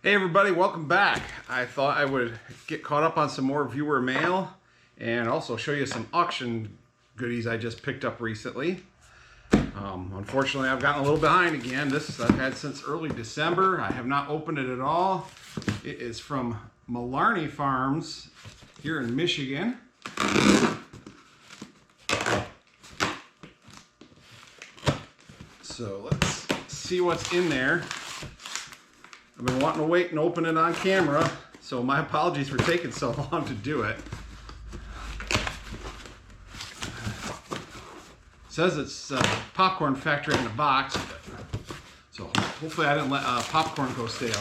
Hey everybody, welcome back. I thought I would get caught up on some more viewer mail and also show you some auction goodies I just picked up recently. Unfortunately, I've gotten a little behind again. This I've had since early December. I have not opened it at all. It is from Angleside Farms here in Michigan. So let's see what's in there. I've been wanting to wait and open it on camera, so my apologies for taking so long to do it. It says it's popcorn factory in a box, so hopefully I didn't let popcorn go stale.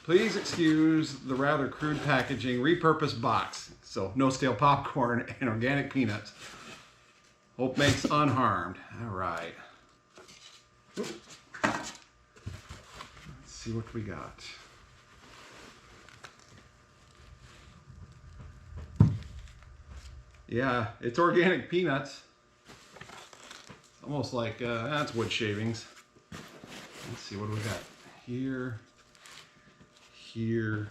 Please excuse the rather crude packaging, repurposed box. So no stale popcorn and organic peanuts. Hope makes unharmed. All right. Let's see what we got. Yeah, it's organic peanuts. It's almost like that's wood shavings. Let's see, what do we got here? Here.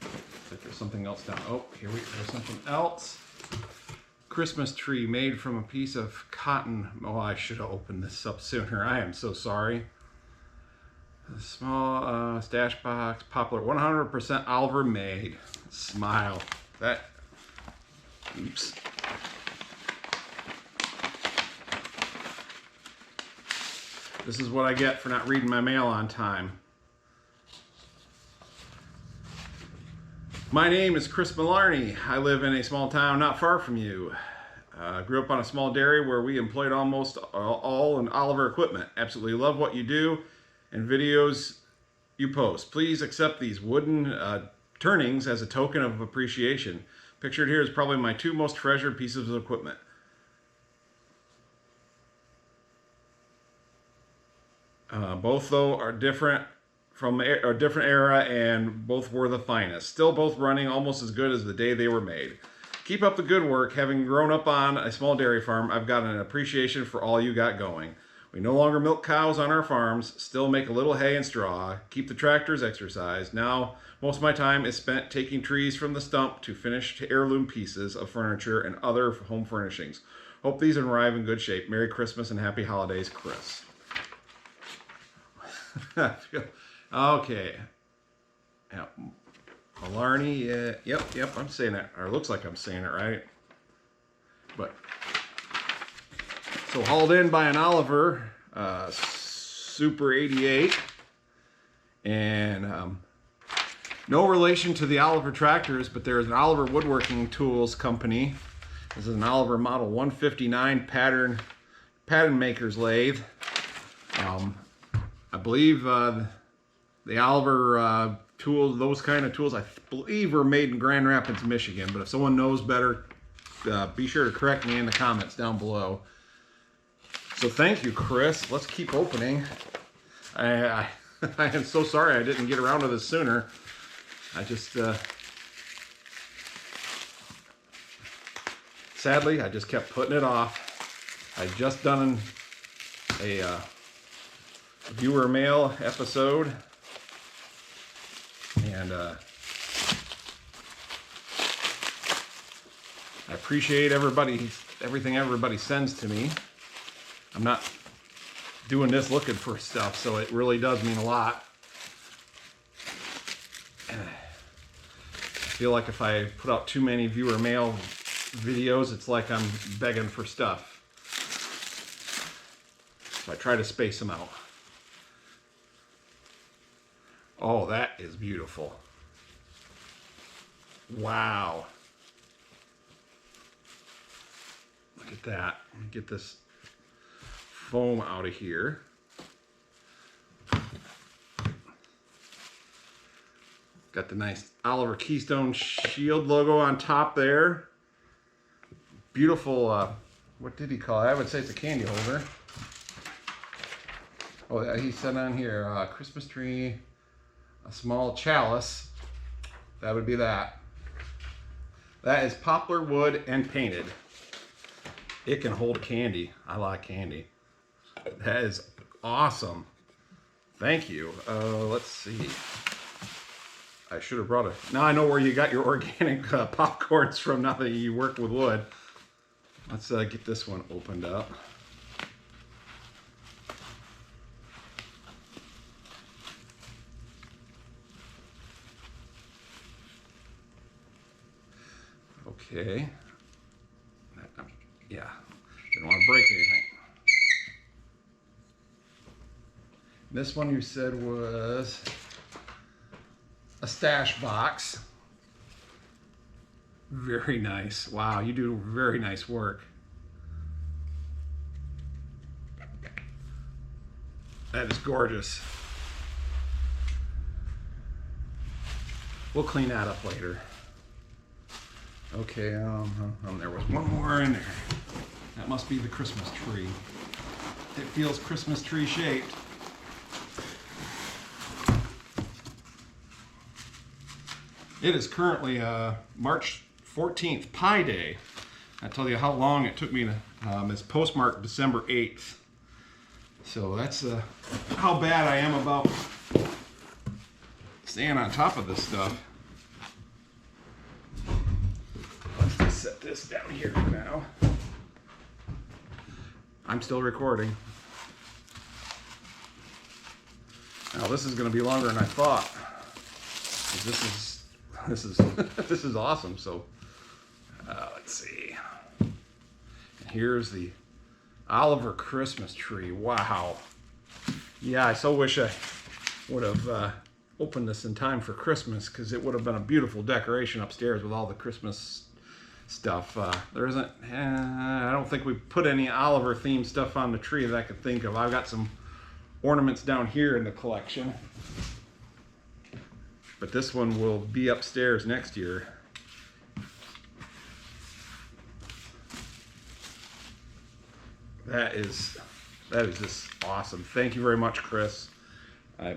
Looks like there's something else down. Oh, there's something else. Christmas tree made from a piece of cotton. Oh, I should have opened this up sooner. I am so sorry. A small stash box, poplar, 100% Oliver made. Smile. That. Oops. This is what I get for not reading my mail on time. My name is Chris Mallarney. I live in a small town not far from you. Grew up on a small dairy where we employed almost all in Oliver equipment. Absolutely love what you do and videos you post. Please accept these wooden turnings as a token of appreciation. Pictured here is probably my two most treasured pieces of equipment. Both though are different from a different era and both were the finest. Still both running almost as good as the day they were made. Keep up the good work. Having grown up on a small dairy farm, I've got an appreciation for all you got going. We no longer milk cows on our farms, still make a little hay and straw, keep the tractors exercised. Now, most of my time is spent taking trees from the stump to finished heirloom pieces of furniture and other home furnishings. Hope these arrive in good shape. Merry Christmas and Happy Holidays, Chris. Okay. Yeah. Mallarney, yep, I'm saying it, or it looks like I'm saying it right. But, so hauled in by an Oliver Super 88, and no relation to the Oliver tractors, but there's an Oliver Woodworking Tools company. This is an Oliver Model 159 pattern maker's lathe. I believe the Oliver tools, those kind of tools, I believe were made in Grand Rapids, Michigan. But if someone knows better, be sure to correct me in the comments down below. So thank you, Chris. Let's keep opening. I am so sorry I didn't get around to this sooner. I just, sadly, I just kept putting it off. I'd just done a viewer mail episode. And I appreciate everything everybody sends to me. I'm not doing this looking for stuff, so it really does mean a lot. And I feel like if I put out too many viewer mail videos, it's like I'm begging for stuff. So I try to space them out. Oh, that is beautiful. Wow. Look at that. Let me get this foam out of here. Got the nice Oliver Keystone Shield logo on top there. Beautiful, what did he call it? I would say it's a candy holder. Oh, yeah, he said on here, Christmas tree. A small chalice, that would be that. That is poplar wood and painted. It can hold candy. I like candy. That is awesome. Thank you. Let's see. I should have brought it. Now I know where you got your organic popcorns from now that you work with wood. Let's get this one opened up. Okay. Yeah. Didn't want to break anything. This one you said was a stash box. Very nice. Wow, you do very nice work. That is gorgeous. We'll clean that up later. Okay, there was one more in there. That must be the Christmas tree. It feels Christmas tree shaped. It is currently March 14th, Pi Day. I tell you how long it took me to, it's postmarked December 8th. So that's how bad I am about staying on top of this stuff. Let's just set this down here for now. I'm still recording. Now this is going to be longer than I thought. This is awesome. So let's see. And here's the Oliver Christmas tree. Wow. Yeah, I so wish I would have opened this in time for Christmas, because it would have been a beautiful decoration upstairs with all the Christmas stuff. There isn't, I don't think we put any Oliver themed stuff on the tree that I could think of. I've got some ornaments down here in the collection, but this one will be upstairs next year. That is just awesome. Thank you very much, Chris.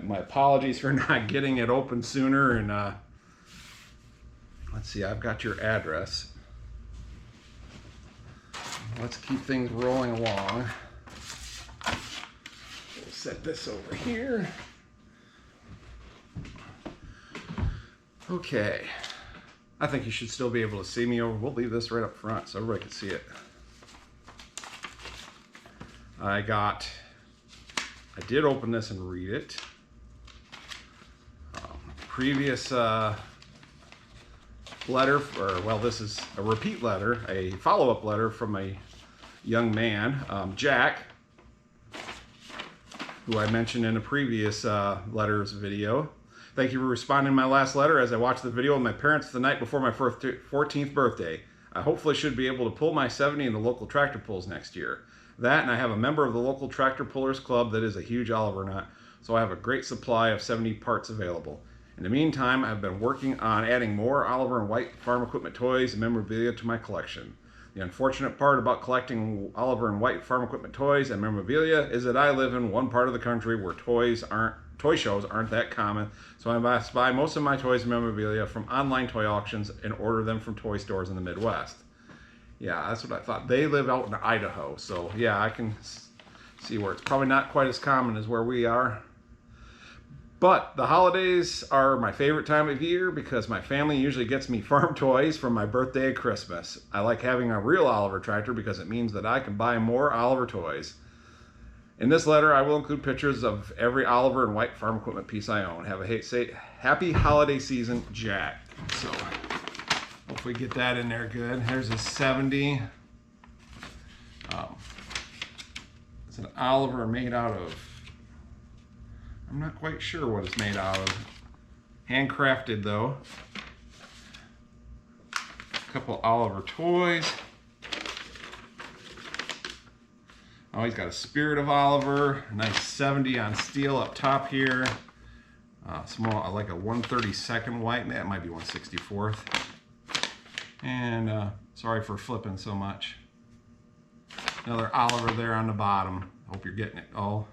My apologies for not getting it open sooner. And let's see, I've got your address. Let's keep things rolling along. We'll set this over here. Okay. I think you should still be able to see me over. We'll leave this right up front so everybody can see it. I did open this and read it. Previous letter, this is a repeat letter, a follow-up letter from a young man, Jack, who I mentioned in a previous letters video. Thank you for responding to my last letter as I watched the video with my parents the night before my 14th birthday. I hopefully should be able to pull my 70 in the local tractor pulls next year. That, and I have a member of the local tractor pullers club that is a huge Oliver nut, so I have a great supply of 70 parts available. In the meantime, I've been working on adding more Oliver and White farm equipment toys and memorabilia to my collection. The unfortunate part about collecting Oliver and White farm equipment toys and memorabilia is that I live in one part of the country where toy shows aren't that common, so I must buy most of my toys and memorabilia from online toy auctions and order them from toy stores in the Midwest. Yeah, that's what I thought. They live out in Idaho, so yeah, I can see where it's probably not quite as common as where we are. But the holidays are my favorite time of year because my family usually gets me farm toys for my birthday and Christmas. I like having a real Oliver tractor because it means that I can buy more Oliver toys. In this letter, I will include pictures of every Oliver and White farm equipment piece I own. Have a happy holiday season, Jack. So hopefully get that in there good. There's a 70. It's an Oliver made out of, I'm not quite sure what it's made out of. Handcrafted though. A couple Oliver toys. Oh, he's got a Spirit of Oliver. A nice 70 on steel up top here. Small, like a 132nd white. That might be 164th. And sorry for flipping so much. Another Oliver there on the bottom. Hope you're getting it all.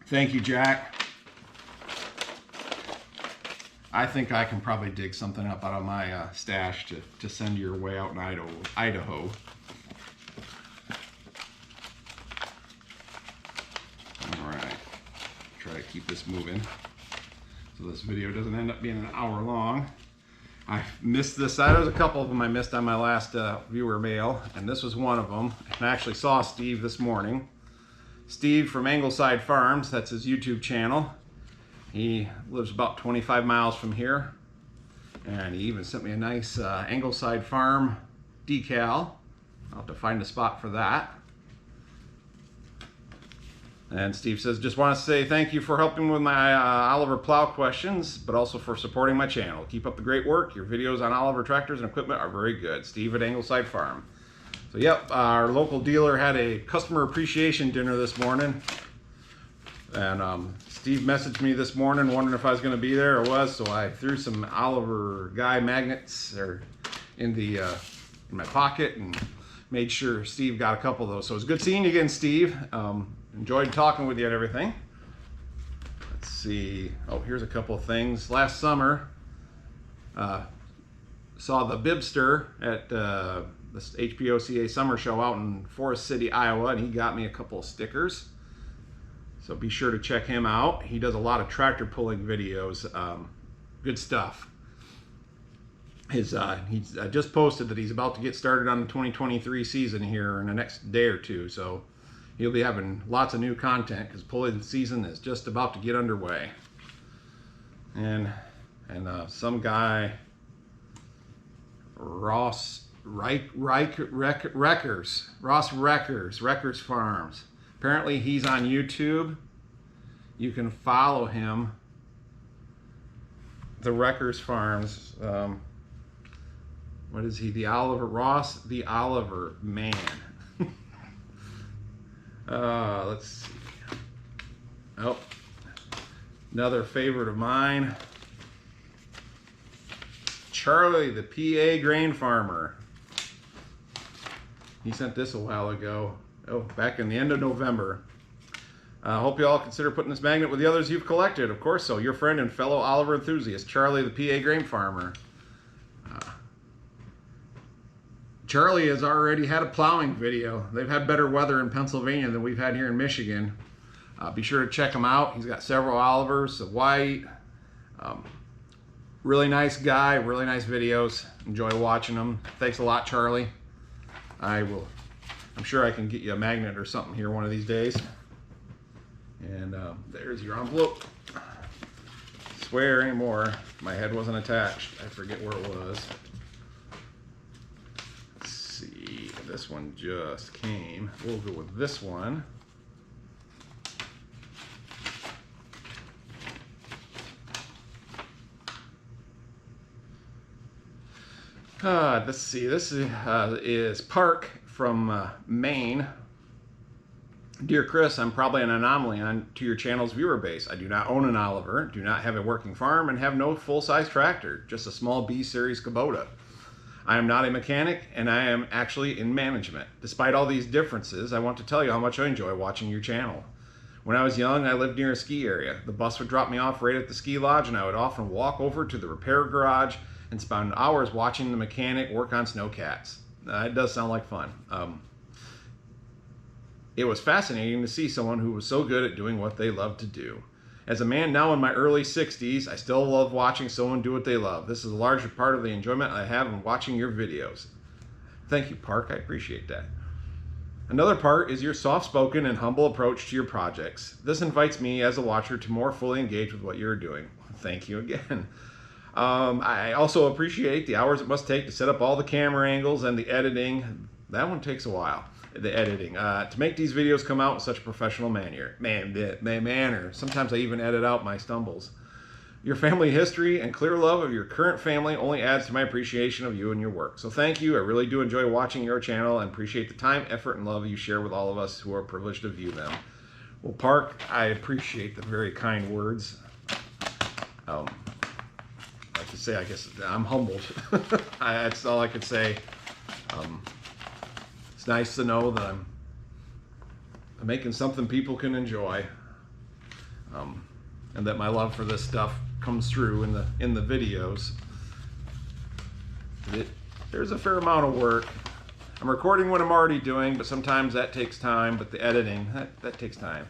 Thank you, Jack. I think I can probably dig something up out of my stash to send your way out in Idaho. All right. try to keep this moving so this video doesn't end up being an hour long. I missed this. There's a couple of them I missed on my last viewer mail, and this was one of them. I actually saw Steve this morning. Steve from Angleside Farms, that's his YouTube channel. He lives about 25 miles from here, and he even sent me a nice Angleside Farm decal. I'll have to find a spot for that. And Steve says, just want to say thank you for helping with my Oliver plow questions, but also for supporting my channel. Keep up the great work. Your videos on Oliver tractors and equipment are very good. Steve at Angleside Farm. So yep, our local dealer had a customer appreciation dinner this morning. And Steve messaged me this morning wondering if I was going to be there. I was, so I threw some Oliver Guy magnets in in my pocket and made sure Steve got a couple of those. So it was good seeing you again, Steve. Enjoyed talking with you and everything. Let's see. Oh, here's a couple of things. Last summer, saw the Bibster at this HPOCA summer show out in Forest City, Iowa, and he got me a couple of stickers. So be sure to check him out. He does a lot of tractor pulling videos. Good stuff. He's just posted that he's about to get started on the 2023 season here in the next day or two. So he'll be having lots of new content because pulling season is just about to get underway. And some guy, Ross Wreckers Farms. Apparently he's on YouTube. You can follow him. The Wreckers Farms. What is he? The Oliver Man. Let's see. Oh, another favorite of mine. Charlie, the PA grain farmer. He sent this a while ago. Oh, back in the end of November. Hope you all consider putting this magnet with the others you've collected. Of course so. Your friend and fellow Oliver enthusiast, Charlie, the PA grain farmer. Charlie has already had a plowing video. They've had better weather in Pennsylvania than we've had here in Michigan. Be sure to check him out. He's got several Olivers, a white. Really nice guy, really nice videos. Enjoy watching them. Thanks a lot, Charlie. I'm sure I can get you a magnet or something here one of these days. And there's your envelope. Swear anymore, my head wasn't attached. I forget where it was. Let's see, this one just came. We'll go with this one. Let's see, this is Park from Maine. Dear Chris, I'm probably an anomaly to your channel's viewer base. I do not own an Oliver, do not have a working farm, and have no full-size tractor, just a small B-Series Kubota. I am not a mechanic, and I am actually in management. Despite all these differences, I want to tell you how much I enjoy watching your channel. When I was young, I lived near a ski area. The bus would drop me off right at the ski lodge, and I would often walk over to the repair garage and spend hours watching the mechanic work on snowcats. It does sound like fun. It was fascinating to see someone who was so good at doing what they love to do. As a man now in my early 60s, I still love watching someone do what they love. This is a larger part of the enjoyment I have in watching your videos. Thank you, Park. I appreciate that. Another part is your soft-spoken and humble approach to your projects. This invites me as a watcher to more fully engage with what you're doing. Thank you again. I also appreciate the hours it must take to set up all the camera angles and the editing. That one takes a while. The editing to make these videos come out in such a professional manner. Sometimes I even edit out my stumbles. Your family history and clear love of your current family only adds to my appreciation of you and your work. So thank you. I really do enjoy watching your channel and appreciate the time, effort, and love you share with all of us who are privileged to view them. Well, Park, I appreciate the very kind words. Like to say, I guess I'm humbled. That's all I could say. It's nice to know that I'm making something people can enjoy, and that my love for this stuff comes through in the videos. There's a fair amount of work. I'm recording what I'm already doing, but sometimes that takes time. But the editing that takes time.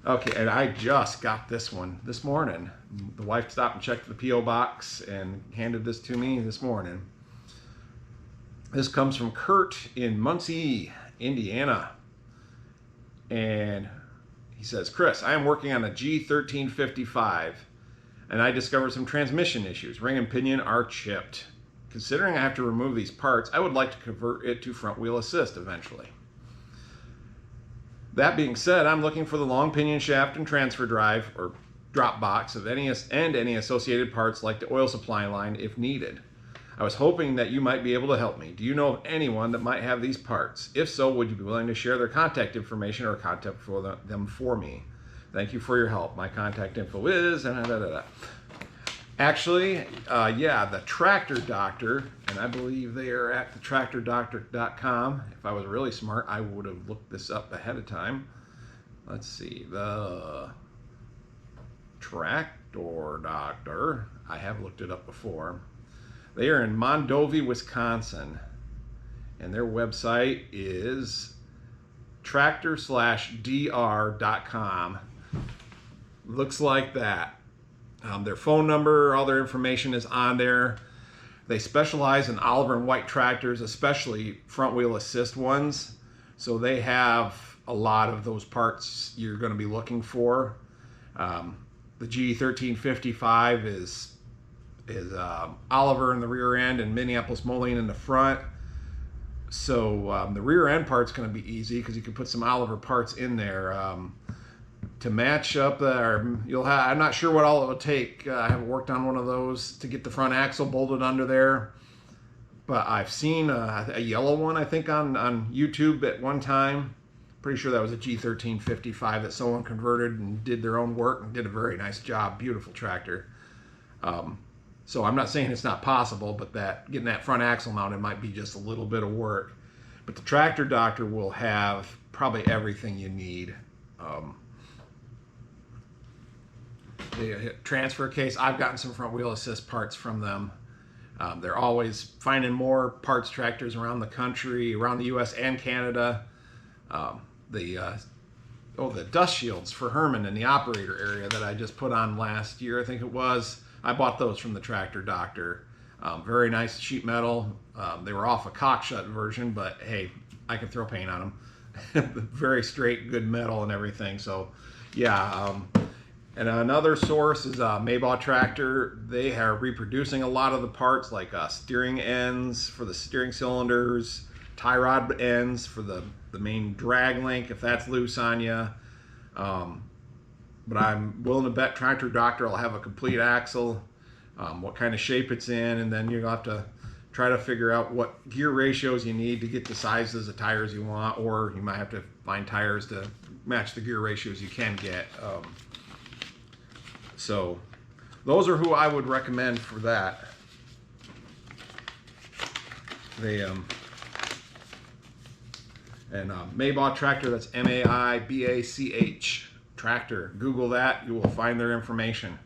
Okay, and I just got this one this morning. The wife stopped and checked the P.O. box and handed this to me this morning. This comes from Kurt in Muncie, Indiana. And he says, Chris, I am working on a G1355 and I discovered some transmission issues. Ring and pinion are chipped. Considering I have to remove these parts, I would like to convert it to front wheel assist eventually. That being said, I'm looking for the long pinion shaft and transfer drive or drop box of any associated parts like the oil supply line if needed. I was hoping that you might be able to help me. Do you know of anyone that might have these parts? If so, would you be willing to share their contact information or contact for them for me? Thank you for your help. My contact info is... Actually, yeah, the Tractor Doctor, and I believe they are at thetractordoctor.com. If I was really smart, I would have looked this up ahead of time. Let's see, the Tractor Doctor, I have looked it up before. They are in Mondovi, Wisconsin, and their website is tractor/dr.com. Looks like that. Their phone number, all their information is on there. They specialize in Oliver and White tractors, especially front wheel assist ones. So they have a lot of those parts you're going to be looking for. The G1355 is Oliver in the rear end and Minneapolis Moline in the front. So the rear end part's going to be easy because you can put some Oliver parts in there. To match up there, I'm not sure what all it will take. I haven't worked on one of those to get the front axle bolted under there, but I've seen a yellow one, I think, on YouTube at one time. Pretty sure that was a G1355 that someone converted and did their own work and did a very nice job. Beautiful tractor. So I'm not saying it's not possible, but getting that front axle mounted might be just a little bit of work. But the Tractor Doctor will have probably everything you need. The transfer case, I've gotten some front wheel assist parts from them. They're always finding more parts tractors around the country, around the U.S. and Canada. The dust shields for Herman in the operator area that I just put on last year, I think it was. I bought those from the Tractor Doctor. Very nice sheet metal. They were off a cockshut version, but hey, I can throw paint on them. Very straight, good metal and everything. So yeah. And another source is Maybaugh Tractor. They are reproducing a lot of the parts, like steering ends for the steering cylinders, tie rod ends for the main drag link if that's loose on you. But I'm willing to bet Tractor Doctor will have a complete axle, what kind of shape it's in, and then you'll have to try to figure out what gear ratios you need to get the sizes of tires you want, or you might have to find tires to match the gear ratios you can get. So those are who I would recommend for that. They Maybaugh Tractor, that's M-A-I-B-A-C-H Tractor. Google that, you will find their information.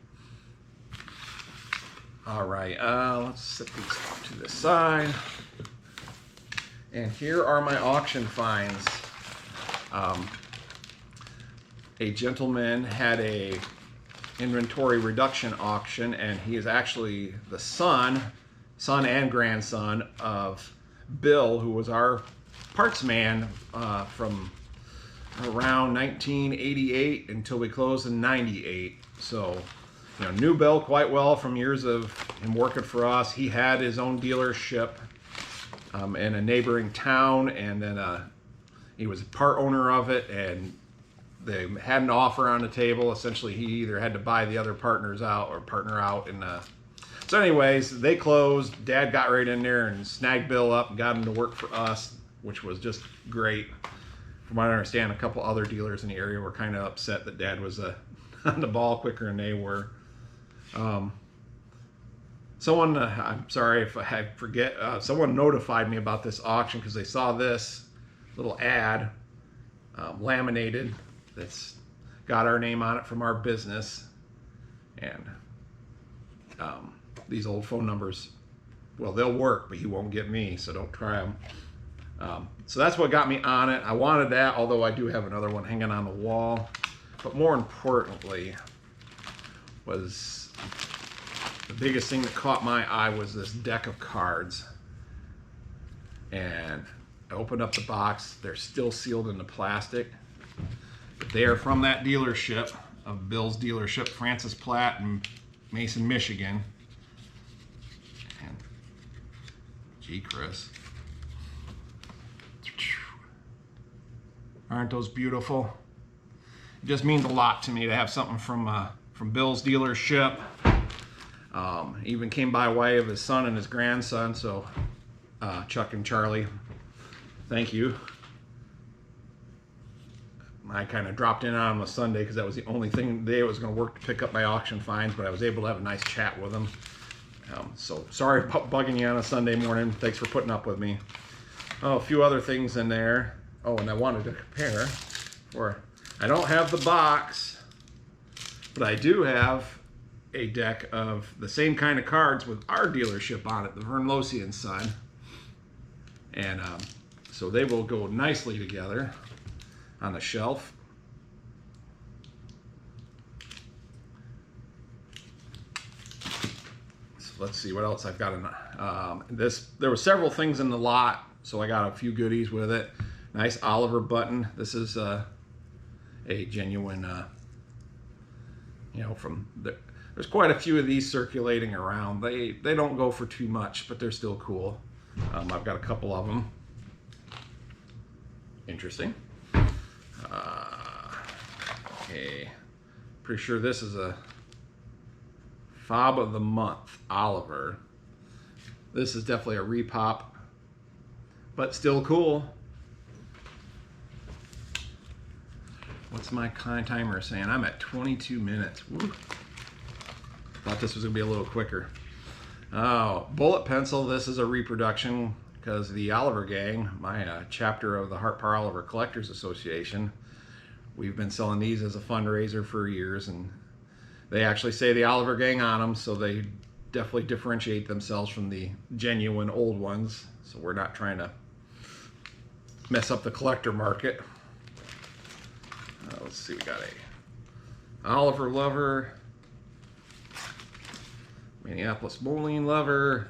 All right, let's set these off to the side. And here are my auction finds. A gentleman had a inventory reduction auction, and he is actually the son and grandson of Bill, who was our parts man from around 1988 until we closed in 98. So, knew Bill quite well from years of him working for us. He had his own dealership in a neighboring town, and then he was a part owner of it, and they had an offer on the table. Essentially, he either had to buy the other partners out or partner out. And so anyways, they closed. Dad got right in there and snagged Bill up and got him to work for us, which was just great. From what I understand, a couple other dealers in the area were kind of upset that Dad was on the ball quicker than they were. Someone, I'm sorry if I forget, someone notified me about this auction because they saw this little ad laminated that's got our name on it from our business, and these old phone numbers, well, they'll work, but you won't get me, so don't try them. So that's what got me on it. I wanted that, although I do have another one hanging on the wall. But more importantly, was the biggest thing that caught my eye was this deck of cards. And I opened up the box. They're still sealed in the plastic. They are from that dealership, of Bill's dealership, Francis Platt in Mason, Michigan. And gee, Chris. Aren't those beautiful? It just means a lot to me to have something from Bill's dealership. Even came by way of his son and his grandson, so Chuck and Charlie, thank you. I kind of dropped in on him a Sunday because that was the only day I was going to work to pick up my auction finds, but I was able to have a nice chat with him. So sorry about bugging you on a Sunday morning. Thanks for putting up with me. Oh, a few other things in there. Oh, and I wanted to compare. I don't have the box, but I do have a deck of the same kind of cards with our dealership on it, the Vern Losey and Son. And so they will go nicely together on the shelf. So let's see what else I've got in this. There were several things in the lot, so I got a few goodies with it. Nice Oliver button. This is a genuine, there's quite a few of these circulating around. They don't go for too much, but they're still cool. I've got a couple of them. Interesting. Okay, pretty sure this is a Fob of the Month, Oliver. This is definitely a repop, but still cool. What's my timer saying? I'm at 22 minutes. Woo. Thought this was gonna be a little quicker. Oh, bullet pencil. This is a reproduction because the Oliver Gang, my chapter of the Hart Par Oliver Collectors Association, we've been selling these as a fundraiser for years, and they actually say the Oliver Gang on them, so they definitely differentiate themselves from the genuine old ones. So we're not trying to mess up the collector market. Let's see, we got a Oliver lover, Minneapolis Moline lover,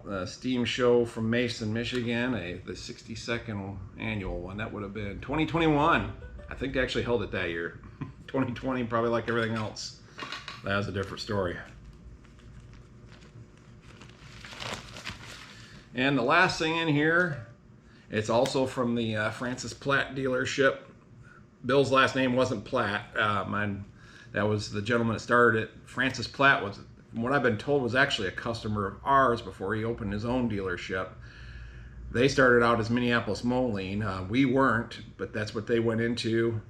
the Steam Show from Mason, Michigan, the 62nd annual one. That would have been 2021. I think they actually held it that year. 2020, probably like everything else. That was a different story. And the last thing in here, it's also from the Francis Platt dealership. Bill's last name wasn't Platt. That was the gentleman that started it. Francis Platt was, from what I've been told, was actually a customer of ours before he opened his own dealership. They started out as Minneapolis Moline. We weren't, but that's what they went into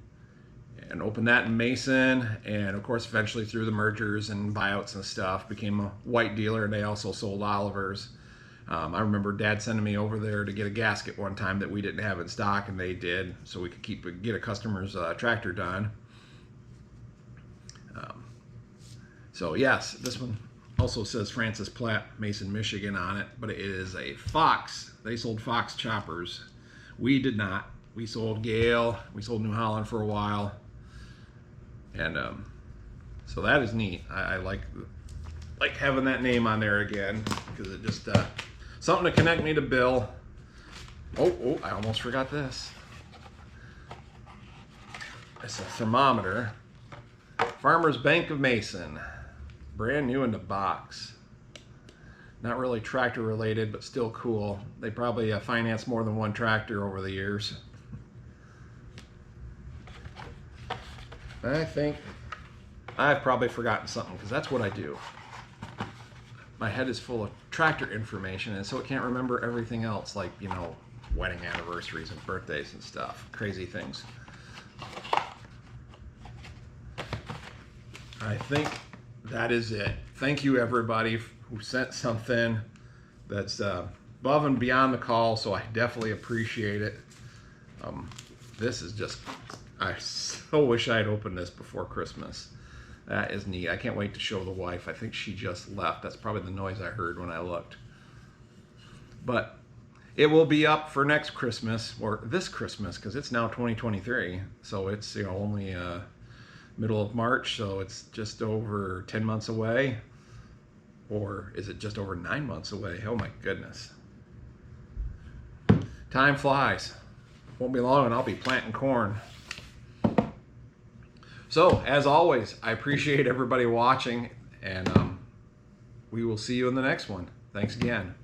and opened that in Mason. And of course, eventually through the mergers and buyouts and stuff, became a white dealer, and they also sold Olivers. I remember Dad sending me over there to get a gasket one time that we didn't have in stock, and they did, so we could get a customer's tractor done. So yes, this one also says Francis Platt, Mason, Michigan on it, but it is a Fox. They sold Fox choppers. We did not. We sold Gale. We sold New Holland for a while, and so that is neat. I like having that name on there again because it just something to connect me to Bill. Oh, I almost forgot this. It's a thermometer. Farmer's Bank of Mason. Brand new in the box. Not really tractor related, but still cool. They probably financed more than one tractor over the years. I think I've probably forgotten something because that's what I do. My head is full of tractor information, and so it can't remember everything else, like, wedding anniversaries and birthdays and stuff. Crazy things. I think that is it. Thank you, everybody who sent something that's above and beyond the call, so I definitely appreciate it. This is just, I so wish I had opened this before Christmas. That is neat. I can't wait to show the wife. I think she just left. That's probably the noise I heard when I looked. But It will be up for next Christmas, or this Christmas, because it's now 2023. So it's, you know, only middle of March, so it's just over 10 months away. Or is it just over 9 months away? Oh my goodness. Time flies. Won't be long and I'll be planting corn. So, as always, I appreciate everybody watching, and we will see you in the next one. Thanks again.